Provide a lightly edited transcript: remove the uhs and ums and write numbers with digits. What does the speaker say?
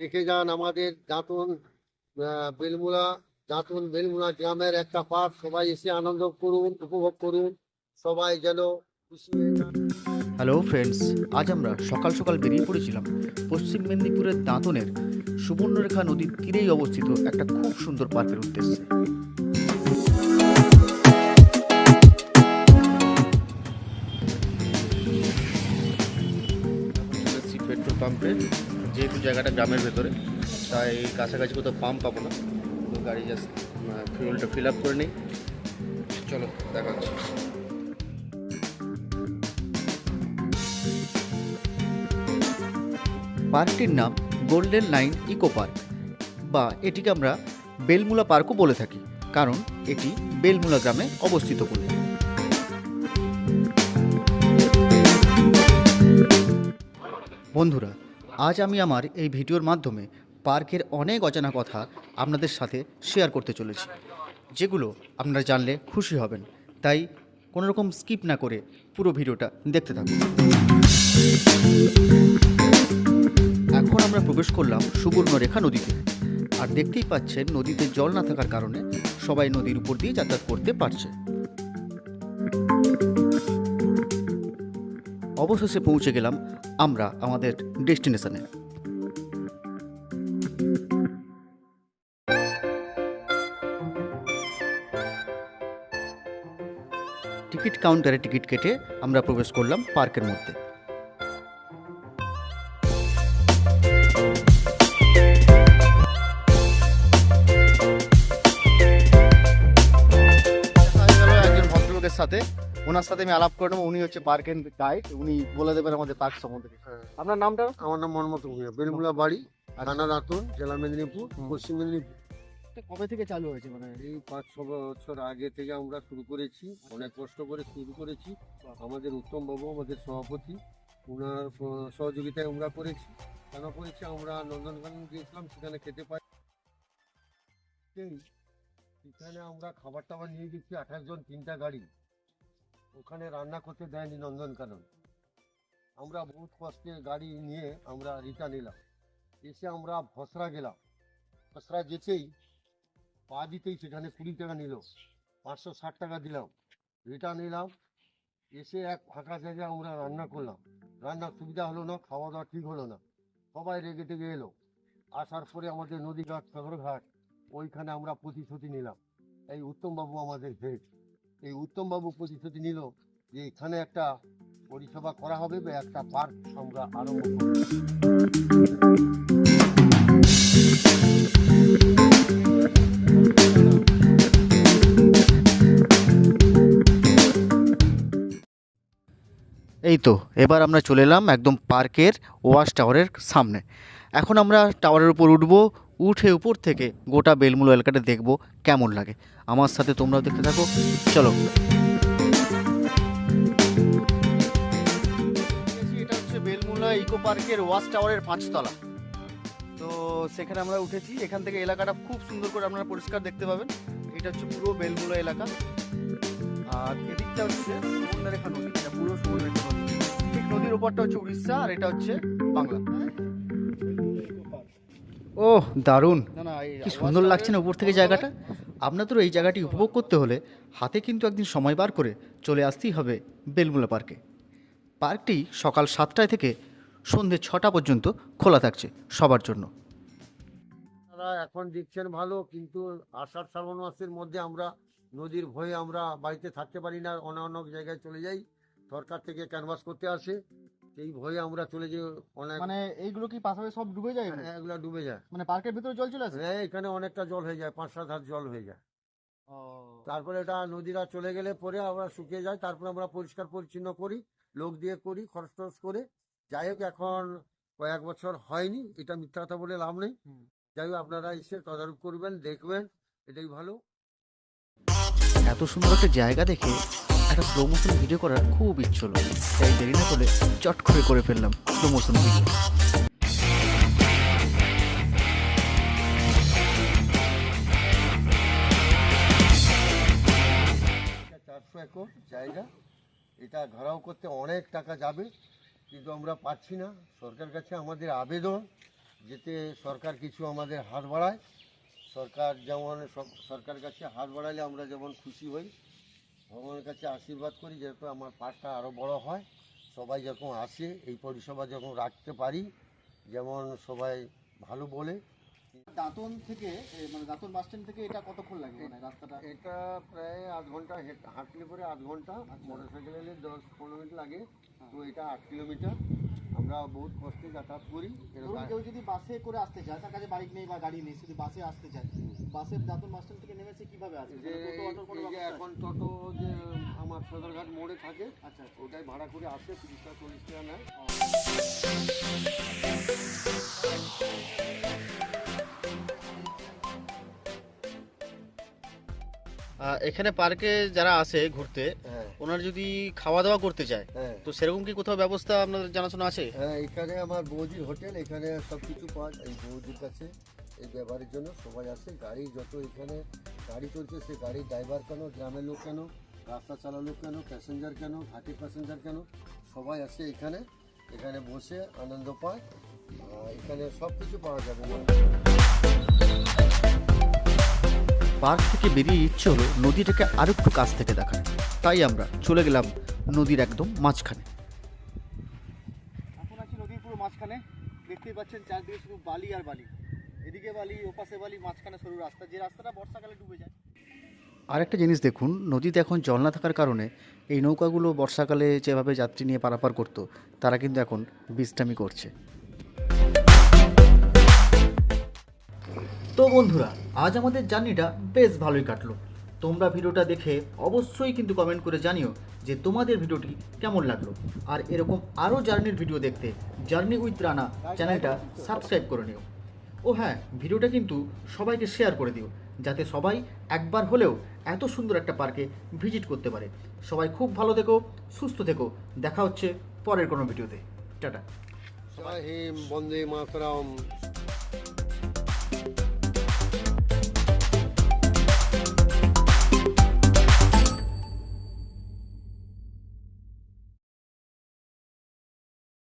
দেখে যান আমাদের দাঁতন বেলমুড়া বেলমুড়া গ্রামের একটা পার্ক। সবাই এসে আনন্দ করুন, উপভোগ করুন, সবাই যেন খুশি হয়ে যান। হ্যালো ফ্রেন্ডস, আজ আমরা সকাল সকাল বেরিয়ে পড়েছিলাম পশ্চিম মেদিনীপুরের দাঁতনের সুবর্ণরেখা নদীর তীরেই অবস্থিত একটা খুব সুন্দর পার্কের উদ্দেশ্যে। পেট্রোল পাম্পে, যেহেতু জায়গাটা গ্রামের ভেতরে, তাই কাছাকাছি কোথাও পাম্প পাবো না, তো গাড়ি জাস্ট ফিউলটা ফিল আপ করে নিই। চলো দেখা হচ্ছে। পার্কটির নাম গোল্ডেন লাইন ইকো পার্ক, বা এটিকে আমরা বেলমুলা পার্কও বলে থাকি, কারণ এটি বেলমুলা গ্রামে অবস্থিত বলে। বন্ধুরা, আজ আমি আমার এই ভিডিওর মাধ্যমে পার্কের অনেক অজানা কথা আপনাদের সাথে শেয়ার করতে চলেছি, যেগুলো আপনারা জানলে খুশি হবেন। তাই কোনো রকম স্কিপ না করে পুরো ভিডিওটা দেখতে থাকুন। এখন আমরা প্রবেশ করলাম সুবর্ণরেখা নদীতে, আর দেখতেই পাচ্ছেন নদীতে জল না থাকার কারণে সবাই নদীর উপর দিয়ে যাতায়াত করতে পারছে। অবশেষে পৌঁছে গেলাম আমরা আমাদের ডেস্টিনেশনে। টিকিট কাউন্টারে টিকিট কেটে আমরা প্রবেশ করলাম পার্কের মধ্যে। একজন ভদ্রলোকের সাথে, ওনার সাথে আমি আলাপ করে নেবো। উনি হচ্ছে পার্কের গাইড, উনি বলে দেবেন আমাদের পার্ক সম্বন্ধে। আপনার নামটা? আমার নাম মনমত ভূঁইয়া, বেলমুড়া বাড়ি, থানা দাঁতন, জেলা মেদিনীপুর, পশ্চিম মেদিনীপুর। কবে থেকে চালু হয়েছে? মানে এই 5-6 বছর আগে থেকে আমরা শুরু করেছি, অনেক কষ্ট করে শুরু করেছি। আমাদের উত্তম বাবু আমাদের সভাপতি, ওনার সহযোগিতায় আমরা করেছি। কেন করেছি, আমরা নন্দনকানন গিয়েছিলাম, সেখানে খেতে পাই। সেখানে আমরা খাবার টাবার নিয়ে গেছি 28 জন, 3টা গাড়ি। ওখানে রান্না করতে দেয়নি নন্দনকানন। আমরা বহুত কষ্টে গাড়ি নিয়ে আমরা রিটার্ন এলাম। এসে আমরা ভসরা গেলাম। ভসরা যেতেই পা দিতেই সেখানে 20 টাকা নিল, 560 টাকা দিলাম। রিটার্ন এলাম, এসে এক ফাঁকা জায়গায় আমরা রান্না করলাম। রান্নার সুবিধা হলো না, খাওয়া দাওয়া ঠিক হলো না, সবাই রেগে টেগে এলো। আসার পরে আমাদের নদীঘাট, সাগরঘাট, ওইখানে আমরা প্রতিশ্রুতি নিলাম। এই উত্তমবাবু আমাদের হেড, এই উত্তমবাবু প্রতিশ্রুতি নিল যে এখানে একটা পরিষেবা করা হবে বা একটা পার্ক আমরা আরম্ভ করব। এই তো এবার আমরা চলে এলাম একদম পার্কের ওয়াচ টাওয়ারের সামনে। এখন আমরা টাওয়ারের উপর উঠবো, উঠে উপর থেকে গোটা বেলমুলা এলাকাটা দেখবো কেমন লাগে। আমার সাথে তোমরাও দেখতে থাকো, চলো। এটা হচ্ছে বেলমুলা ইকো পার্কের ওয়াচ টাওয়ারের 5 তলা। তো সেখানে আমরা উঠেছি। এখান থেকে এলাকাটা খুব সুন্দর করে আপনারা পরিষ্কার দেখতে পাবেন। এটা হচ্ছে পুরো বেলমুলা এলাকা, আর এদিকটা হচ্ছে সুবর্ণরেখা নদী, এটা পুরো সুবর্ণরেখা নদী। ঠিক নদীর ওপরটা হচ্ছে উড়িষ্যা, আর এটা হচ্ছে বাংলা। ওহ দারুণ, কি সুন্দর লাগছে না উপর থেকে জায়গাটা। আপনাদেরও এই জায়গাটি উপভোগ করতে হলে হাতে কিন্তু একদিন সময় বার করে চলে আসতেই হবে বেলমুলা পার্কে। পার্কটি সকাল 7টায় থেকে সন্ধ্যে 6টা পর্যন্ত খোলা থাকছে সবার জন্য। আপনারা এখন দেখছেন ভালো, কিন্তু আষাঢ় শ্রাবণ মাসের মধ্যে আমরা নদীর ভয়ে আমরা বাড়িতে থাকতে পারি না, অন্য জায়গায় চলে যাই। সরকার থেকে ক্যানভাস করতে আসে, এই ভয়ে আমরা চলে যাই। অনেক মানে এইগুলো কি পাশাপাশি সব ডুবে যায়? হ্যাঁ, এগুলা ডুবে যায়। মানে পার্কের ভিতরে জল চলে আসে? হ্যাঁ, এখানে অনেকটা জল হয়ে যায়, 5-7 হাত জল হয়ে যায়। ও, তারপরে এটা নদীরা চলে গেলে পরে আমরা শুকিয়ে যায়, তারপরে আমরা পরিষ্কার পরিচ্ছন্ন করি, লোক দিয়ে করি, খরচ টরচ করে। যাই হোক, এখন কয়েক বছর হয়নি, এটা মিথ্যা কথা বলে লাভ নেই। যাই হোক, আপনারা এসে তদারক করবেন, দেখবেন, এটাই ভালো। এত সুন্দর একটা জায়গা দেখে একটা স্লো মোশন ভিডিও করার খুব ইচ্ছে হলো, তাই দেরি না করে চট করে ফেললাম স্লো মোশন ভিডিও। 400 একর জায়গা, এটা ঘেরাও করতে অনেক টাকা যাবে, কিন্তু আমরা পাচ্ছি না। সরকার কাছে আমাদের আবেদন যাতে সরকার কিছু আমাদের হাত বাড়ায়। সরকার যেমন সরকারের কাছে হাত বাড়ালে আমরা যেমন খুশি হই, ভগবানের কাছে আশীর্বাদ করি যাতে আমার পার্কটা আরও বড় হয়, সবাই যখন আসে এই পরিষেবা যখন রাখতে পারি, যেমন সবাই ভালো বলে। দাঁতন থেকে মানে দাঁতন বাস স্ট্যান্ড থেকে এটা কতক্ষণ লাগে মানে রাস্তাটা? এটা প্রায় আধ ঘন্টা হাঁটলে পরে আধ ঘন্টা, মোটর সাইকেল এলে 10-15 মিনিট লাগে। তো এটা 8 কিলোমিটার, আমরা বহুত কষ্টে যাতায়াত করি। ধরুন কেউ যদি বাসে করে আসতে চায়, তার কাছে বাইক নেই বা গাড়ি নেই, শুধু বাসে আসতে চায়, বাসের দাঁতন বাস স্ট্যান্ড থেকে নেমেছে কিভাবে আসবে? যে টোটো, অটোর কোনো এই যে ব্যবস্থা আছে? এখন টোটো যে আমার সদরঘাট মোড়ে থাকে, আচ্ছা আচ্ছা। ওটাই ভাড়া করে আসে, 30-40 টাকা নেয়। এখানে পার্কে যারা আসে ঘুরতে, হ্যাঁ ওনারা যদি খাওয়া দাওয়া করতে চায়, হ্যাঁ তো সেরকম কি কোথাও ব্যবস্থা আপনাদের জানাশোনা আছে? হ্যাঁ, এখানে আমার বৌদির হোটেল, এখানে সব কিছু পাওয়া যায়। এই বৌদির কাছে এই ব্যবহারের জন্য সবাই আসে। গাড়ি যত এখানে গাড়ি চলছে, সে গাড়ির ড্রাইভার কেন, গ্রামের লোক কেন, রাস্তা চালানো কেন, প্যাসেঞ্জার কেন, ঘাটের প্যাসেঞ্জার কেন, সবাই আসে এখানে। এখানে বসে আনন্দ পায়। এখানে সব কিছু পাওয়া যাবে। পার্ক থেকে বেরিয়ে ইচ্ছে হলো নদীটাকে আরেকটু কাছ থেকে দেখার, তাই আমরা চলে গেলাম নদীর একদম মাঝখানে। এখন আছি নদীর পুরো মাঝখানে। দেখতেই পাচ্ছেন চারদিকে শুধু বালি আর বালি, এদিকে বালি, ওপাশে বালি, মাঝখানে সরু রাস্তা, যে রাস্তাটা বর্ষাকালে ডুবে যায়। আরেকটা জিনিস দেখুন, নদীতে এখন জল না থাকার কারণে এই নৌকাগুলো বর্ষাকালে যেভাবে যাত্রী নিয়ে পারাপার করতো, তারা কিন্তু এখন বিশ্রামই করছে। তো বন্ধুরা, আজ আমাদের জার্নিটা বেশ ভালোই কাটলো। তোমরা ভিডিওটা দেখে অবশ্যই কিন্তু কমেন্ট করে জানিও যে তোমাদের ভিডিওটি কেমন লাগলো। আর এরকম আরও জার্নির ভিডিও দেখতে জার্নি উইথ রানা চ্যানেলটা সাবস্ক্রাইব করে নিও। ও হ্যাঁ, ভিডিওটা কিন্তু সবাইকে শেয়ার করে দিও, যাতে সবাই একবার হলেও এত সুন্দর একটা পার্কে ভিজিট করতে পারে। সবাই খুব ভালো থেকো, সুস্থ থেকো। দেখা হচ্ছে পরের কোনো ভিডিওতে। টাটা। জয় হিন্দ, বন্দে মাতরম।